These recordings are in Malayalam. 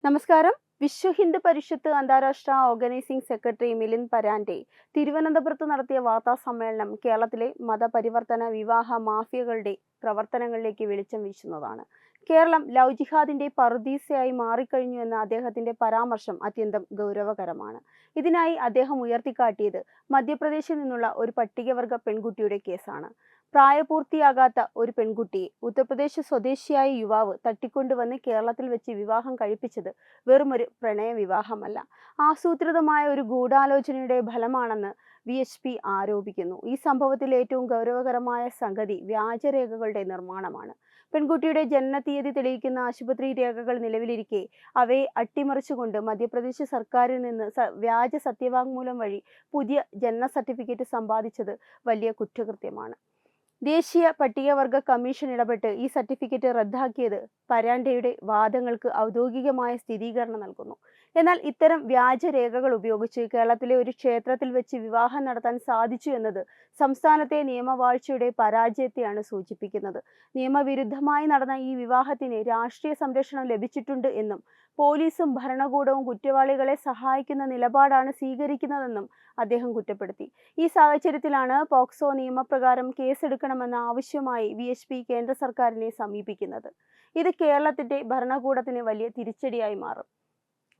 നമസ്കാരം. വിശ്വ ഹിന്ദു പരിഷത്ത് അന്താരാഷ്ട്ര ഓർഗനൈസിംഗ് സെക്രട്ടറി മിലിന്ദ് പരാൻഡെ തിരുവനന്തപുരത്ത് നടത്തിയ വാർത്താ സമ്മേളനം കേരളത്തിലെ മതപരിവർത്തന വിവാഹ മാഫിയകളുടെ പ്രവർത്തനങ്ങളിലേക്ക് വെളിച്ചം വീശുന്നതാണ്. കേരളം ലവ് ജിഹാദിന്റെ പറുദീസയായി മാറിക്കഴിഞ്ഞു എന്ന അദ്ദേഹത്തിന്റെ പരാമർശം അത്യന്തം ഗൗരവകരമാണ്. ഇതിനായി അദ്ദേഹം ഉയർത്തിക്കാട്ടിയത് മധ്യപ്രദേശിൽ നിന്നുള്ള ഒരു പട്ടികവർഗ പെൺകുട്ടിയുടെ കേസാണ്. പ്രായപൂർത്തിയാകാത്ത ഒരു പെൺകുട്ടിയെ ഉത്തർപ്രദേശ് സ്വദേശിയായ യുവാവ് തട്ടിക്കൊണ്ടുവന്ന് കേരളത്തിൽ വെച്ച് വിവാഹം കഴിപ്പിച്ചത് വെറുമൊരു പ്രണയ വിവാഹമല്ല, ആസൂത്രിതമായ ഒരു ഗൂഢാലോചനയുടെ ഫലമാണെന്ന് VHP ആരോപിക്കുന്നു. ഈ സംഭവത്തിൽ ഏറ്റവും ഗൗരവകരമായ സംഗതി വ്യാജരേഖകളുടെ നിർമ്മാണമാണ്. പെൺകുട്ടിയുടെ ജനനത്തീയതി തെളിയിക്കുന്ന ആശുപത്രി രേഖകൾ നിലവിലിരിക്കെ അവയെ അട്ടിമറിച്ചുകൊണ്ട് മധ്യപ്രദേശ് സർക്കാരിൽ നിന്ന് വ്യാജ സത്യവാങ്മൂലം വഴി പുതിയ ജനന സർട്ടിഫിക്കറ്റ് സമ്പാദിച്ചത് വലിയ കുറ്റകൃത്യമാണ്. ദേശീയ പട്ടികവർഗ കമ്മീഷൻ ഇടപെട്ട് ഈ സർട്ടിഫിക്കറ്റ് റദ്ദാക്കിയത് പരാൻഡെയുടെ വാദങ്ങൾക്ക് ഔദ്യോഗികമായ സ്ഥിരീകരണം നൽകുന്നു. എന്നാൽ ഇത്തരം വ്യാജരേഖകൾ ഉപയോഗിച്ച് കേരളത്തിലെ ഒരു ക്ഷേത്രത്തിൽ വെച്ച് വിവാഹം നടത്താൻ സാധിച്ചു എന്നത് സംസ്ഥാനത്തെ നിയമവാഴ്ചയുടെ പരാജയത്തെയാണ് സൂചിപ്പിക്കുന്നത്. നിയമവിരുദ്ധമായി നടന്ന ഈ വിവാഹത്തിന് രാഷ്ട്രീയ സംരക്ഷണം ലഭിച്ചിട്ടുണ്ട് എന്നും പോലീസും ഭരണകൂടവും കുറ്റവാളികളെ സഹായിക്കുന്ന നിലപാടാണ് സ്വീകരിക്കുന്നതെന്നും അദ്ദേഹം കുറ്റപ്പെടുത്തി. ഈ സാഹചര്യത്തിലാണ് പോക്സോ നിയമപ്രകാരം കേസെടുക്കണമെന്ന ആവശ്യമായി VHP കേന്ദ്ര സർക്കാരിനെ സമീപിക്കുന്നത്. ഇത് കേരളത്തിന്റെ ഭരണകൂടത്തിന് വലിയ തിരിച്ചടിയായി മാറും.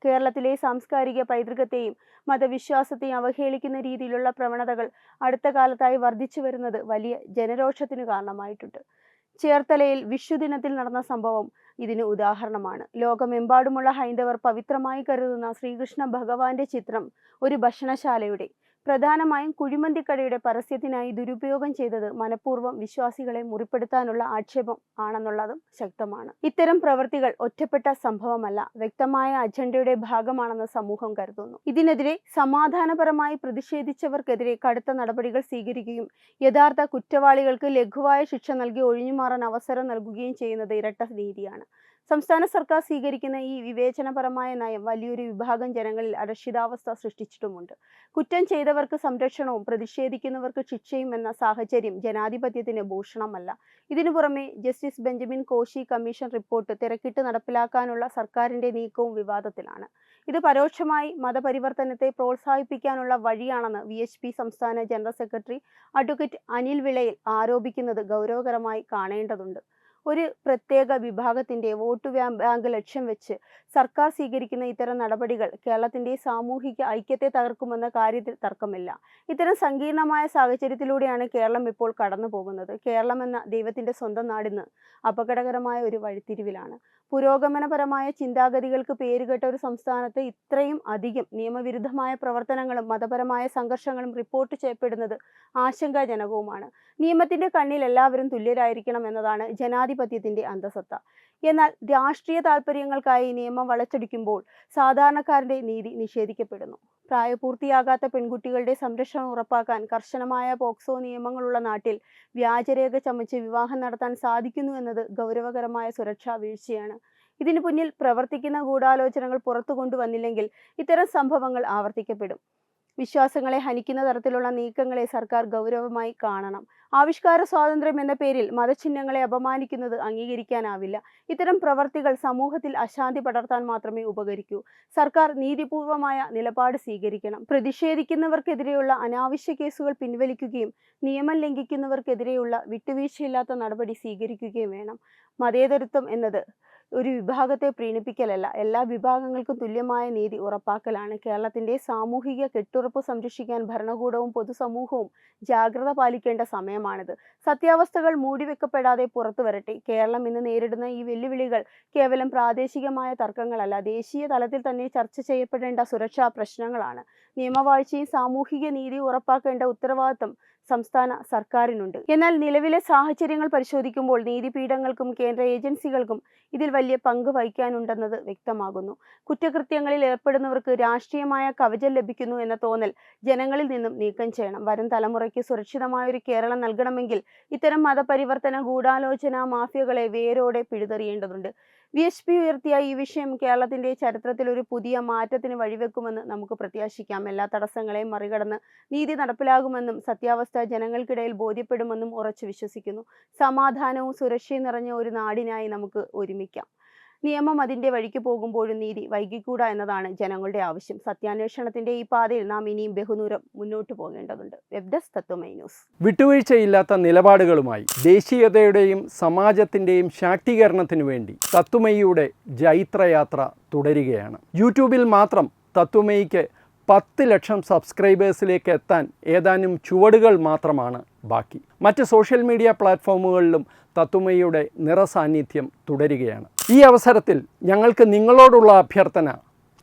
കേരളത്തിലെ സാംസ്കാരിക പൈതൃകത്തെയും മതവിശ്വാസത്തെയും അവഹേളിക്കുന്ന രീതിയിലുള്ള പ്രവണതകൾ അടുത്ത കാലത്തായി വർദ്ധിച്ചു വരുന്നത് വലിയ ജനരോഷത്തിന് കാരണമായിട്ടുണ്ട്. ചേർത്തലയിൽ വിഷുദിനത്തിൽ നടന്ന സംഭവം ഇതിന് ഉദാഹരണമാണ്. ലോകമെമ്പാടുമുള്ള ഹൈന്ദവർ പവിത്രമായി കരുതുന്ന ശ്രീകൃഷ്ണ ഭഗവാന്റെ ചിത്രം ഒരു ഭക്ഷണശാലയുടെ, പ്രധാനമായും കുഴിമന്തിക്കടയുടെ പരസ്യത്തിനായി ദുരുപയോഗം ചെയ്തത് മനഃപൂർവ്വം വിശ്വാസികളെ മുറിപ്പെടുത്താനുള്ള ആക്ഷേപം ആണെന്നുള്ളതും ശക്തമാണ്. ഇത്തരം പ്രവൃത്തികൾ ഒറ്റപ്പെട്ട സംഭവമല്ല, വ്യക്തമായ അജണ്ടയുടെ ഭാഗമാണെന്ന് സമൂഹം കരുതുന്നു. ഇതിനെതിരെ സമാധാനപരമായി പ്രതിഷേധിച്ചവർക്കെതിരെ കടുത്ത നടപടികൾ സ്വീകരിക്കുകയും യഥാർത്ഥ കുറ്റവാളികൾക്ക് ലഘുവായ ശിക്ഷ നൽകി ഒഴിഞ്ഞുമാറാൻ അവസരം നൽകുകയും ചെയ്യുന്നത് ഇരട്ട നീതിയാണ്. സംസ്ഥാന സർക്കാർ സ്വീകരിക്കുന്ന ഈ വിവേചനപരമായ നയം വലിയൊരു വിഭാഗം ജനങ്ങളിൽ അരക്ഷിതാവസ്ഥ സൃഷ്ടിച്ചിട്ടുമുണ്ട്. കുറ്റം ചെയ്തവർക്ക് സംരക്ഷണവും പ്രതിഷേധിക്കുന്നവർക്ക് ശിക്ഷയും എന്ന സാഹചര്യം ജനാധിപത്യത്തിന് ഭൂഷണമല്ല. ഇതിനു പുറമെ justice Benjamin Koshy commission report തിരക്കിട്ട് നടപ്പിലാക്കാനുള്ള സർക്കാരിന്റെ നീക്കവും വിവാദത്തിലാണ്. ഇത് പരോക്ഷമായി മതപരിവർത്തനത്തെ പ്രോത്സാഹിപ്പിക്കാനുള്ള വഴിയാണെന്ന് VHP സംസ്ഥാന ജനറൽ സെക്രട്ടറി അഡ്വക്കേറ്റ് അനിൽ വിളയിൽ ആരോപിക്കുന്നത് ഗൗരവകരമായി കാണേണ്ടതുണ്ട്. ഒരു പ്രത്യേക വിഭാഗത്തിന്റെ വോട്ട് ബാങ്ക് ലക്ഷ്യം വെച്ച് സർക്കാർ സ്വീകരിക്കുന്ന ഇത്തരം നടപടികൾ കേരളത്തിന്റെ സാമൂഹിക ഐക്യത്തെ തകർക്കുമെന്ന കാര്യത്തിൽ തർക്കമില്ല. ഇത്തരം സങ്കീർണമായ സാഹചര്യത്തിലൂടെയാണ് കേരളം ഇപ്പോൾ കടന്നു പോകുന്നത്. കേരളം എന്ന ദൈവത്തിന്റെ സ്വന്തം നാടിന്ന് അപകടകരമായ ഒരു വഴിത്തിരിവിലാണ്. പുരോഗമനപരമായ ചിന്താഗതികൾക്ക് പേരുകേട്ട ഒരു സംസ്ഥാനത്ത് ഇത്രയും അധികം നിയമവിരുദ്ധമായ പ്രവർത്തനങ്ങളും മതപരമായ സംഘർഷങ്ങളും റിപ്പോർട്ട് ചെയ്യപ്പെടുന്നത് ആശങ്കാജനകവുമാണ്. നിയമത്തിന്റെ കണ്ണിൽ എല്ലാവരും തുല്യരായിരിക്കണം എന്നതാണ് ജനാധിപത്യത്തിന്റെ അന്തസത്ത. എന്നാൽ രാഷ്ട്രീയ താൽപര്യങ്ങൾക്കായി നിയമം വളച്ചൊടിക്കുമ്പോൾ സാധാരണക്കാരന്റെ നീതി നിഷേധിക്കപ്പെടുന്നു. പ്രായപൂർത്തിയാകാത്ത പെൺകുട്ടികളുടെ സംരക്ഷണം ഉറപ്പാക്കാൻ കർശനമായ പോക്സോ നിയമങ്ങളുള്ള നാട്ടിൽ വ്യാജരേഖ ചമച്ച് വിവാഹം നടത്താൻ സാധിക്കുന്നു എന്നത് ഗൗരവകരമായ സുരക്ഷാ വീഴ്ചയാണ്. ഇതിനു പിന്നിൽ പ്രവർത്തിക്കുന്ന ഗൂഢാലോചനകൾ പുറത്തു കൊണ്ടുവന്നില്ലെങ്കിൽ ഇത്തരം സംഭവങ്ങൾ ആവർത്തിക്കപ്പെടും. വിശ്വാസങ്ങളെ ഹനിക്കുന്ന തരത്തിലുള്ള നീക്കങ്ങളെ സർക്കാർ ഗൗരവമായി കാണണം. ആവിഷ്കാര സ്വാതന്ത്ര്യം എന്ന പേരിൽ മതചിഹ്നങ്ങളെ അപമാനിക്കുന്നത് അംഗീകരിക്കാനാവില്ല. ഇത്തരം പ്രവർത്തികൾ സമൂഹത്തിൽ അശാന്തി പടർത്താൻ മാത്രമേ ഉപകരിക്കൂ. സർക്കാർ നീതിപൂർവമായ നിലപാട് സ്വീകരിക്കണം. പ്രതിഷേധിക്കുന്നവർക്കെതിരെയുള്ള അനാവശ്യ കേസുകൾ പിൻവലിക്കുകയും നിയമം ലംഘിക്കുന്നവർക്കെതിരെയുള്ള വിട്ടുവീഴ്ചയില്ലാത്ത നടപടി സ്വീകരിക്കുകയും വേണം. മതേതരത്വം എന്നത് ഒരു വിഭാഗത്തെ പ്രീണിപ്പിക്കലല്ല, എല്ലാ വിഭാഗങ്ങൾക്കും തുല്യമായ നീതി ഉറപ്പാക്കലാണ്. കേരളത്തിന്റെ സാമൂഹിക കെട്ടുറപ്പ് സംരക്ഷിക്കാൻ ഭരണകൂടവും പൊതുസമൂഹവും ജാഗ്രത പാലിക്കേണ്ട സമയമാണിത്. സത്യാവസ്ഥകൾ മൂടിവെക്കപ്പെടാതെ പുറത്തു വരട്ടെ. കേരളം ഇന്ന് നേരിടുന്ന ഈ വെല്ലുവിളികൾ കേവലം പ്രാദേശികമായ തർക്കങ്ങളല്ല, ദേശീയ തലത്തിൽ തന്നെ ചർച്ച ചെയ്യപ്പെടേണ്ട സുരക്ഷാ പ്രശ്നങ്ങളാണ്. നിയമവാഴ്ചയും സാമൂഹിക നീതിയും ഉറപ്പാക്കേണ്ട ഉത്തരവാദിത്തം സംസ്ഥാന സർക്കാരിനുണ്ട്. എന്നാൽ നിലവിലെ സാഹചര്യങ്ങൾ പരിശോധിക്കുമ്പോൾ നീതിപീഠങ്ങൾക്കും കേന്ദ്ര ഏജൻസികൾക്കും ഇതിൽ വലിയ പങ്ക് വഹിക്കാനുണ്ടെന്നത് വ്യക്തമാകുന്നു. കുറ്റകൃത്യങ്ങളിൽ ഏർപ്പെടുന്നവർക്ക് രാഷ്ട്രീയമായ കവചം ലഭിക്കുന്നു എന്ന തോന്നൽ ജനങ്ങളിൽ നിന്നും നീക്കം ചെയ്യണം. വരും തലമുറയ്ക്ക് സുരക്ഷിതമായ ഒരു കേരളം നൽകണമെങ്കിൽ ഇത്തരം മതപരിവർത്തന ഗൂഢാലോചന മാഫിയകളെ വേരോടെ പിഴുതെറിയേണ്ടതുണ്ട്. VHP ഉയർത്തിയ ഈ വിഷയം കേരളത്തിന്റെ ചരിത്രത്തിൽ ഒരു പുതിയ മാറ്റത്തിന് വഴിവെക്കുമെന്ന് നമുക്ക് പ്രത്യാശിക്കാം. എല്ലാ തടസ്സങ്ങളെയും മറികടന്ന് നീതി നടപ്പിലാകുമെന്നും സത്യാവസ്ഥ ജനങ്ങൾക്കിടയിൽ ബോധ്യപ്പെടുമെന്നും ഉറച്ചു വിശ്വസിക്കുന്നു. സമാധാനവും സുരക്ഷയും നിറഞ്ഞ ഒരു നാടിനായി നമുക്ക് ഒരുമിക്കാം. നിയമം അതിന്റെ വഴിക്ക് പോകുമ്പോഴും നീതി വൈകിക്കൂടാ എന്നതാണ് ജനങ്ങളുടെ ആവശ്യം. സത്യാന്വേഷണത്തിന്റെ ഈ പാതയിൽ നാം ഇനിയും ബഹുദൂരം മുന്നോട്ട് പോകേണ്ടതുണ്ട്. വെബ് ഡെസ്ക് തത്വമൈ ന്യൂസ്. വിട്ടുവീഴ്ചയില്ലാത്ത നിലപാടുകളുമായി ദേശീയതയുടെയും സമാജത്തിൻ്റെയും ശാക്തീകരണത്തിനു വേണ്ടി തത്വമയിയുടെ ജൈത്രയാത്ര തുടരുകയാണ്. യൂട്യൂബിൽ മാത്രം തത്വമയിക്ക് 10 ലക്ഷം സബ്സ്ക്രൈബേഴ്സിലേക്ക് എത്താൻ ഏതാനും ചുവടുകൾ മാത്രമാണ് ബാക്കി. മറ്റ് സോഷ്യൽ മീഡിയ പ്ലാറ്റ്ഫോമുകളിലും തത്വമയിയുടെ നിറസാന്നിധ്യം തുടരുകയാണ്. ഈ അവസരത്തിൽ ഞങ്ങൾക്ക് നിങ്ങളോടുള്ള അഭ്യർത്ഥന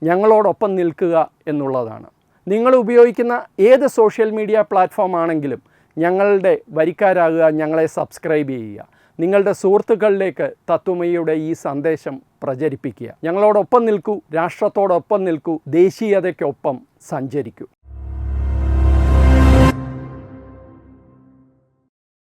ഞങ്ങളോടൊപ്പം നിൽക്കുക എന്നുള്ളതാണ്. നിങ്ങൾ ഉപയോഗിക്കുന്ന ഏത് സോഷ്യൽ മീഡിയ പ്ലാറ്റ്ഫോം ആണെങ്കിലും ഞങ്ങളുടെ വരിക്കാരാകുക, ഞങ്ങളെ സബ്സ്ക്രൈബ് ചെയ്യുക. നിങ്ങളുടെ സുഹൃത്തുക്കളിലേക്ക് തത്വമയിയുടെ ഈ സന്ദേശം പ്രചരിപ്പിക്കുക. ഞങ്ങളോടൊപ്പം നിൽക്കൂ, രാഷ്ട്രത്തോടൊപ്പം നിൽക്കൂ, ദേശീയതയ്ക്കൊപ്പം സഞ്ചരിക്കൂ.